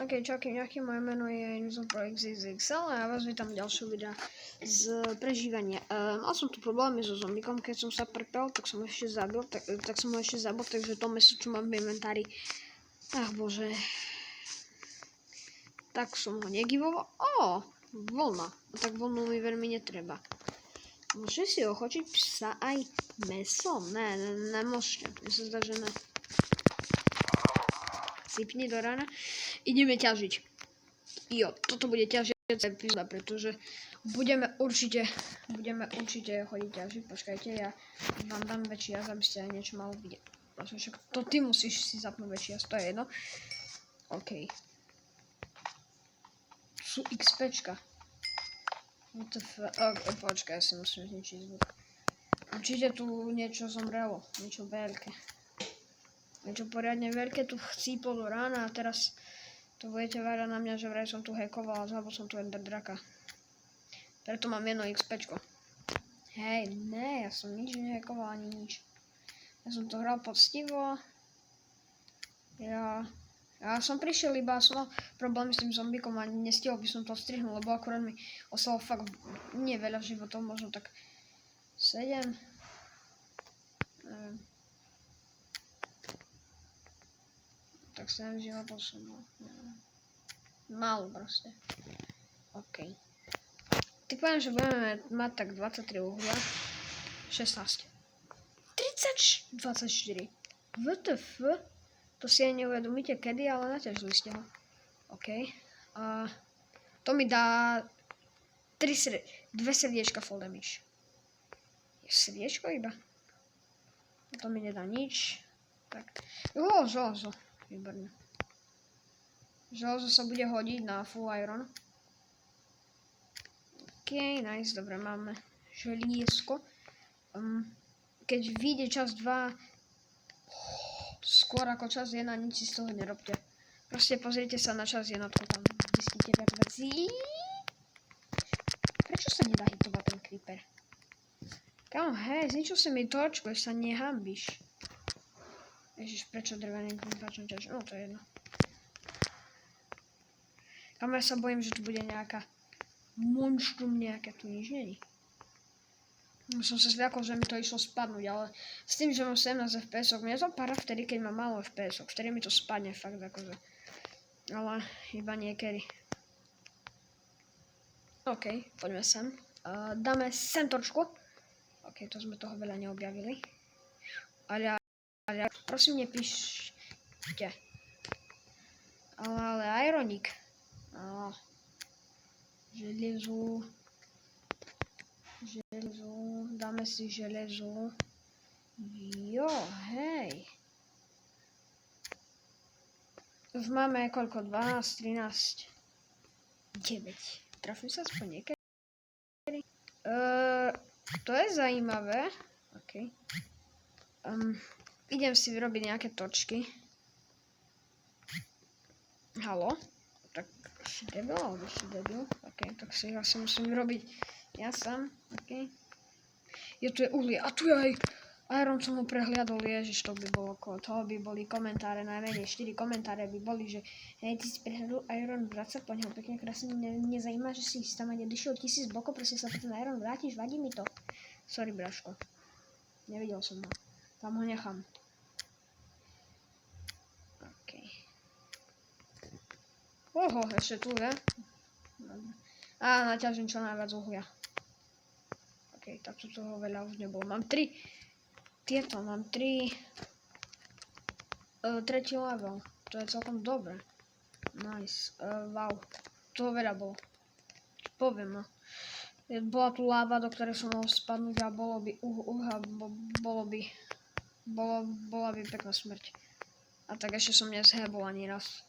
Ok, čauky, nejaké moje meno je NewsonProXXXL a ja vás vítam v ďalšom videa z prežívania. Mal som tu problémy so zombikom, keď som sa prepel, tak som ho ešte zabil, takže to meso, čo mám v inventári, ach bože, tak som ho negivoval. Voľna, tak voľnu mi veľmi netreba. Môžete si ochočiť psa aj meso? Ne, nemôžete, mne sa zdá, že ne. Sypni do rána. Ideme ťažiť. Jo, toto bude ťažiaca epizóda, pretože budeme určite chodiť ťažiť. Počkajte, ja vám dám väčší jas, aby ste aj niečo malo vidieť. Vlastne však to ty musíš si zapnúť väčší jas, to je jedno. OK. Sú XPčka. OK, počkaj, ja si musím zničiť zvuk. Určite tu niečo zomrelo, niečo veľké. Niečo poriadne veľké tu chcíplo do rána a teraz tu budete várať na mňa, že vraj som tu hackoval a zabil som tu Ender Draka. Preto mám jedno XPčko. Hej, ne, ja som nič nehackoval ani nič. Ja som to hral poctivo. Ja som prišiel iba, som mal problémy s tým zombikom a nestihol by som to strihnul, lebo akurát mi ostalo fakt nie veľa životov, možno tak 7. Neviem. Tak 7 životov som mal. Málo proste. OK. Typujem, že budeme mať tak 23 uhlia. 16. 30, 24. WTF? To si aj neuvedomíte kedy, ale naťažili ste ho. OK. To mi dá 2 srdiečka full damage. Je srdiečko iba? To mi nedá nič. Tak. Železo. Výborné. Železo sa bude hodiť na full iron. OK, nice, dobre, máme želiesko. Keď vyjde časť 2 skôr ako časť 1, nič si z toho nerobte. Proste pozrite sa na časť 1, tam zistíte viac vecí. Prečo sa nedá hitovať ten creeper? Kámo, hej, zničil si mi točku, že sa nehambíš. Ježiš, prečo drevený začnem ťažiť? No, to je jedno. Kámo, ja sa bojím, že tu bude nejaká monštrum nejaké, tu nič není. Som sa zľakol, že mi to išlo spadnúť, ale s tým, že mám 17 FPS, mňa to para vtedy, keď mám málo FPS, vtedy mi to spadne fakt akože. Ale iba niekedy. OK, poďme sem. Dáme sem torčku. OK, to sme toho veľa neobjavili. Ale prosím, nepíšte. Ale ironik. Železo. Dáme si železo. Jo, hej. Už máme koľko? 12, 13, 9. Trafím sa aspoň niekedy. To je zajímavé. OK. Idem si vyrobiť nejaké točky. Halo? Tak si debil, alebo si debil? OK, tak si ich asi musím vyrobiť ja sám. OK. Je tu je uhlie. A tu je aj iron, som ho prehliadol. Ježiš, to by bolo toho by boli komentáre, najmenej 4 komentáre by boli, že hej, ty si prehliadol iron, vráť sa po neho pekne krásne, nezajíma, že si tam aj odišiel 1000 blokov, proste sa po ten iron vrátiš, vadí mi to. Sorry, braško. Nevidel som ho. Tam ho nechám. OK. Oho, ešte tu je. Naťažím čo najviac uhlia. OK, tak tu toho veľa už nebolo. Mám 3. Mám 3. Tretí level. To je celkom dobré. Nice. Wow. Toho veľa bolo. Poviem, no. Bola tu láva, do ktorej som mohol spadnúť a bola by pekná smrť. A tak ešte som nezhebol ani raz.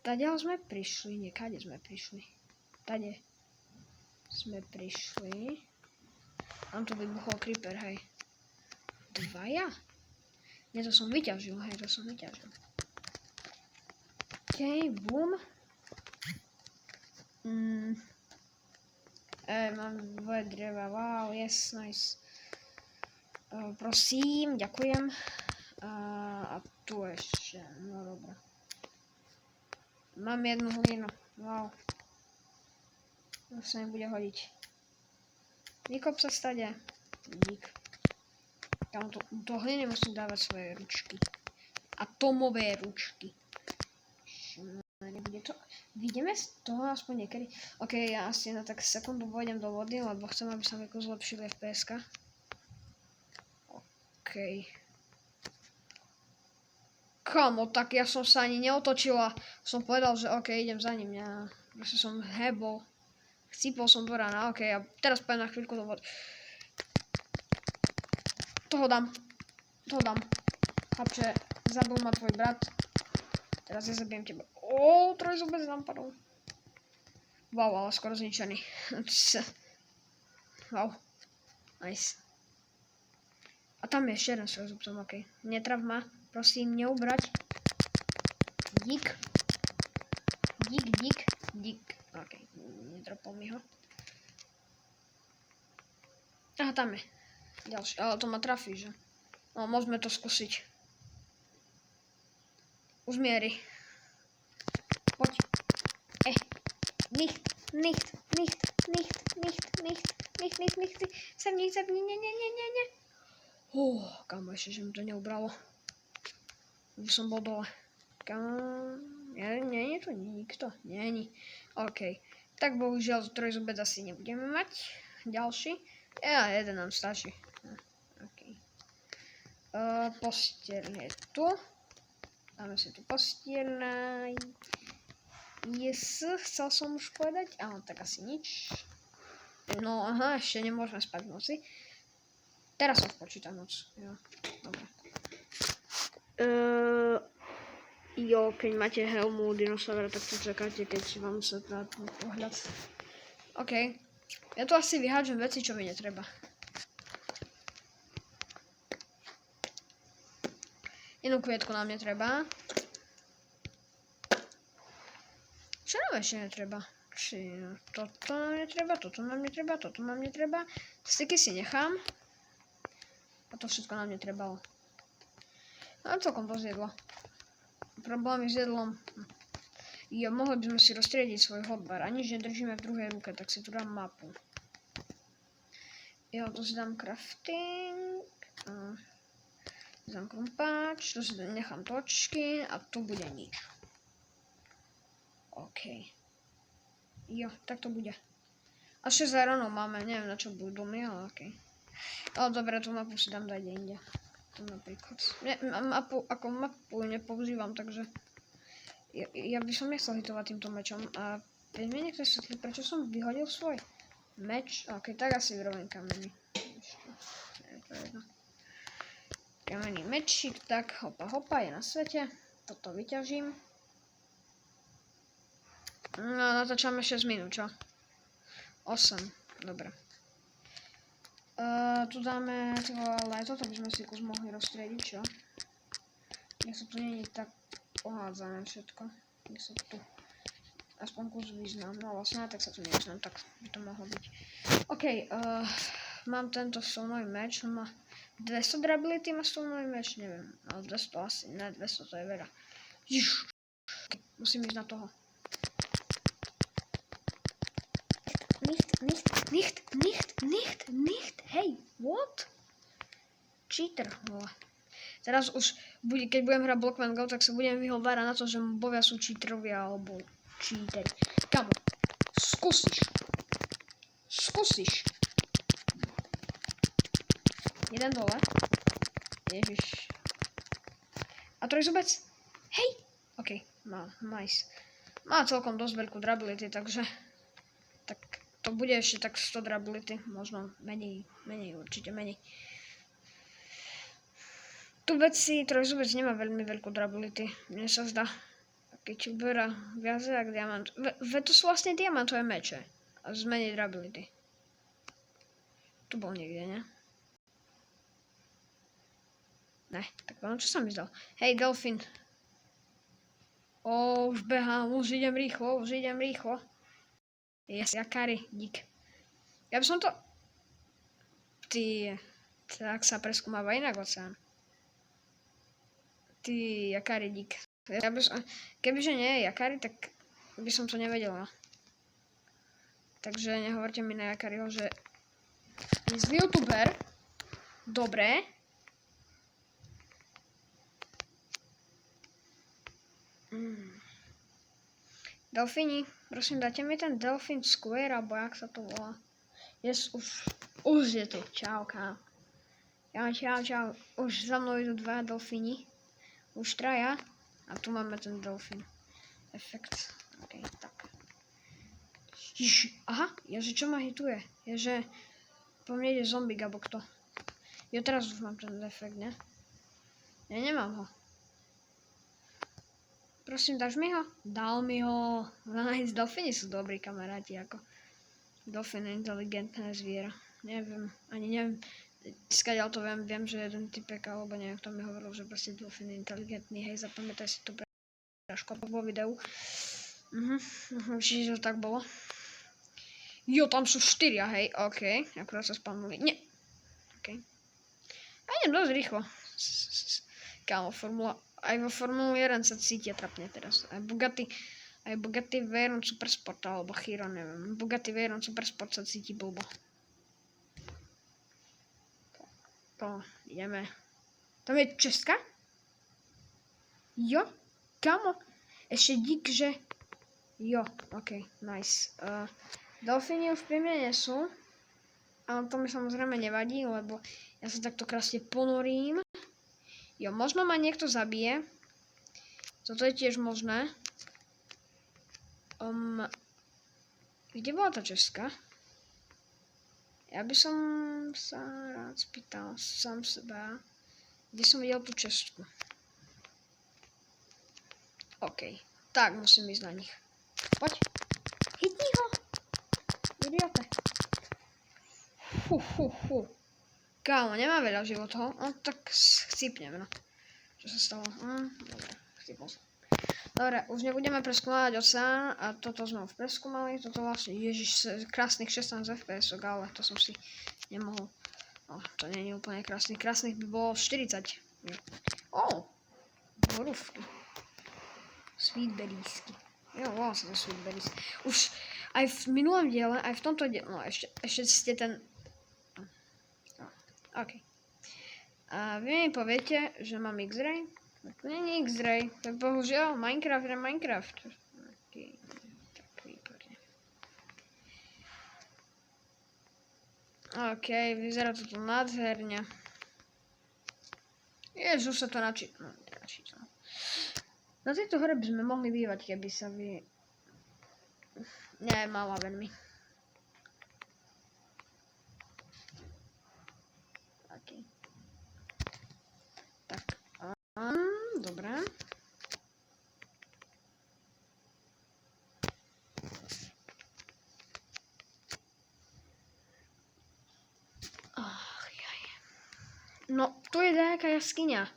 Tadiaľ sme prišli, niekade sme prišli. Tade sme prišli. Tam to vybuchol creeper, hej. 2? Nie, to som vyťažil, hej, OK, boom. Mám 2 dreva, wow, yes, nice. Prosím, ďakujem. A tu ešte, no dobré. Mám jednu hlinu. Wow. To sa nebude hodiť. Vykop sa stade. Dík. Tam do hliny musím dávať svoje ručky. Atomové ručky. Nebude to... Vidíme z toho aspoň niekedy. Ok, ja asi na tak sekundu vojdem do vody, lebo chcem, aby sa mi zlepšili FPS-ka. Ok. Kamo, tak ja som sa ani neotočila. Som povedal, že ok, idem za ním. Ja proste som hebol. Chcípol som do rána, ok, a teraz pojem na chvíľku do vody. Toho dám. Chlapče, zabil ma tvoj brat. Teraz ja zabijem teba. Trojzubec nám padol. Wow, ale skoro zničený. Wow. Nice. A tam je ešte jeden s trojzubcom, ok. Netrav ma. Prosím, neubrať. Dík. Ok, nedropol mi ho. Aha, tam je. Ďalší, ale to ma trafí, že? No, môžeme to skúsiť. Už mierí. Poď. Nicht. Sem, nie. Kamo, ešte, že mi to neubralo. Už som bol dole. Nie je tu nikto. Nie. OK. Tak bohužiaľ trojzubec asi nebudeme mať. Ďalší. Jeden nám stačí. OK. Postiel je tu. Dáme si tu postiel. Chcel som už povedať. Áno, tak asi nič. No aha, ešte nemôžeme spať v noci. Teraz sa počíta noc. Jo, dobre. Keď máte helmu dinosaura, tak to čakáte, keď vám sa dá ten pohľad. OK. Ja tu asi vyhádžem veci, čo mi netreba. Jednu kvietku nám netreba. Čo nám ešte netreba? Toto nám netreba. Styky si nechám. A to všetko nám netrebalo. Mám celkom dosť jedla. Problémy s jedlom. Mohli by sme si roztriediť svoj hotbar. A nič nedržíme v druhej ruke, tak si tu dám mapu. Tu si dám crafting. Dám krumpáč, tu si nechám točky a tu bude nič. OK. Tak to bude. A 6 ironov máme, neviem na čo budú domy, ale OK. Dobre, tú mapu si dám dať inde. Tu napríklad. Mapu nepoužívam, takže ja by som nechcel hitovať týmto mečom. A keď mi niekto vysvetlí, prečo som vyhodil svoj meč. OK, tak asi vyrobím kamenný. Kamenný mečík, tak hopa, je na svete. Toto vyťažím. No, natáčame 6 minút, čo? 8, dobre. Tu dáme ale toto by sme si kus mohli rozstriediť, čo? Nech sa tu nie je tak pohádzané všetko. Nech sa tu aspoň kus význam. No vlastne, tak sa tu nevyznam, tak by to mohlo byť. OK, mám tento silný meč, on má 200 durability, má silný meč, neviem, ale 200 asi, ne 200, to je veľa. Okay, musím ísť na toho. Nicht, hej, what? Cheater, vole. Teraz už, keď budem hrať Blockman Go, tak sa budem vyhovárať na to, že bovia sú cheaterovia alebo cheateri. Kamo, skúsiš. Jeden dole. Ježiš. A trojzubec? Hej! OK, nice. Má celkom dosť veľkú durability, takže... Tak to bude ešte tak 100 durability, možno menej, určite menej. Tu veci trojzubec nemá veľmi veľkú durability, mne sa zdá. Keď uberá viacej ako diamant. To sú vlastne diamantové meče. A z menej durability. Tu bol niekde, ne? Ne, tak ono, čo sa mi zdal? Hej, delfín. Už behám, už idem rýchlo. Yes, jakari, dík. Ja by som to... Tak sa preskúmava inak oceán. Jakari, dík. Kebyže nie je Jakari, tak by som to nevedela. Takže nehovorte mi na Jakariho, že je zlý youtuber. Dobre. Delfíni, prosím, dajte mi ten Delfín Square, alebo jak sa to volá. Yes, už je to. Čau, kámo. Čau. Už za mnou idú dva delfíni. Už traja. A tu máme ten delfín. Efekt. OK, tak. Aha, ježe, čo ma hituje? Ježe, po mne ide zombík, alebo kto? Jo, teraz už mám ten efekt, ne? Ja nemám ho. Prosím, dáš mi ho? Dal mi ho. Nice, delfíni sú dobrí kamaráti, ako. Delfín je inteligentné zviera. Ani neviem. Skadiaľ to viem, že jeden typek, alebo neviem, kto mi hovoril, že proste delfín je inteligentný. Hej, zapamätaj si to vo videu. Čiže to tak bolo. Jo, tam sú 4, hej, OK. Akurát sa spamnuli. Nie. OK. A idem dosť rýchlo. Kámo, aj vo Formule 1 sa cítia trapne teraz. Aj Bugatti Veyron Supersport, alebo Chiron, neviem. Bugatti Veyron Supersport sa cíti blbo. To, ideme. Tam je Česka? Jo, kámo. Ešte dík, že... Jo, OK, nice. Delfíni už pri mne nie sú. Ale to mi samozrejme nevadí, lebo ja sa takto krásne ponorím. Jo, možno ma niekto zabije. Toto je tiež možné. Kde bola tá Česka? Ja by som sa rád spýtal sám seba, kde som videl tú Česku. OK, tak musím ísť na nich. Poď, chytni ho, idiote. Kámo, nemá veľa životov, no tak chcípnem, no. Čo sa stalo? Dobre, chcípol som. Dobre, už nebudeme preskúmať oceán a toto sme už preskúmali, toto vlastne, ježiš, krásnych 16 FPS, ale to som si nemohol. No, to nie je úplne krásnych, krásnych by bolo 40. Borúvky. Sweetberriesky. Jo, volá sa to Sweetberries. Už aj v minulom diele, aj v tomto diele, no ešte ste ten... OK. A vy mi poviete, že mám X-ray? To nie je X-ray, to je bohužiaľ Minecraft. Okay. Tak výborne. OK, vyzerá to tu nádherne. Jež sa to načítalo. Na tejto hore by sme mohli bývať, keby sa Nie, mala veľmi. OK. Tak. Dobre. No, tu je nejaká jaskyňa.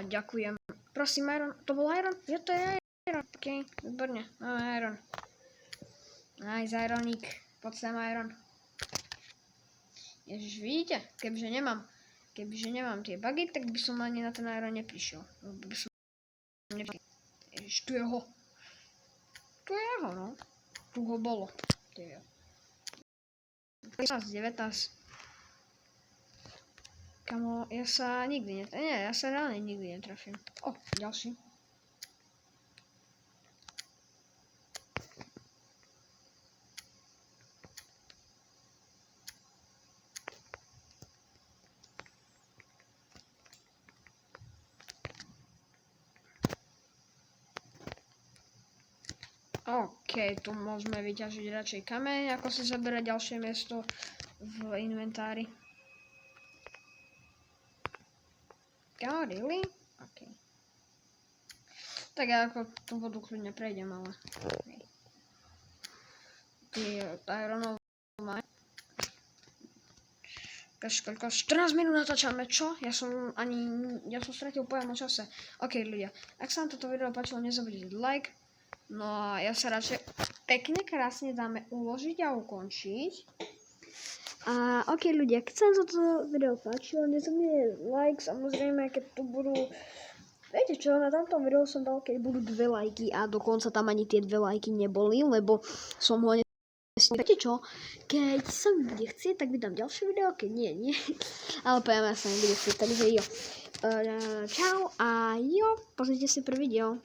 Ďakujem. Prosím, Iron. To bol Iron? Jo, to je Iron. OK, výborne. Máme Iron. Nice, Ironík. Poď sem, Iron. Ježiš, vidíte? Kebyže nemám tie bugy, tak by som ani na ten Iron neprišiel. Ježiš, tu je ho. Tu je ho, no. Tu ho bolo. 19. Kamo, ja sa reálne nikdy netrafím. Ďalší. OK, tu môžeme vyťažiť radšej kameň, ako si zaberať ďalšie miesto v inventári. Oh, really? OK. Tak ja ako tú vodu kľudne prejdem, ale... Ironov máme. Koľko? 14 minút natáčame, čo? Ja som stratil pojem o čase. OK, ľudia, ak sa vám toto video páčilo, nezabudnite like. No a ja sa radšej pekne, krásne dáme uložiť a ukončiť. A OK ľudia, keď sa vám toto video páčilo, nezabudnite like, samozrejme, keď tu budú Viete čo, na tamtom videu som dal, keď budú 2 lajky a dokonca tam ani tie 2 lajky neboli, lebo som ho viete čo, keď sa mi bude chcieť, tak vydám ďalšie video, keď nie. Ale poviem, ja sa mi bude chcieť, takže jo. Čau a jo, pozrite si prvý video.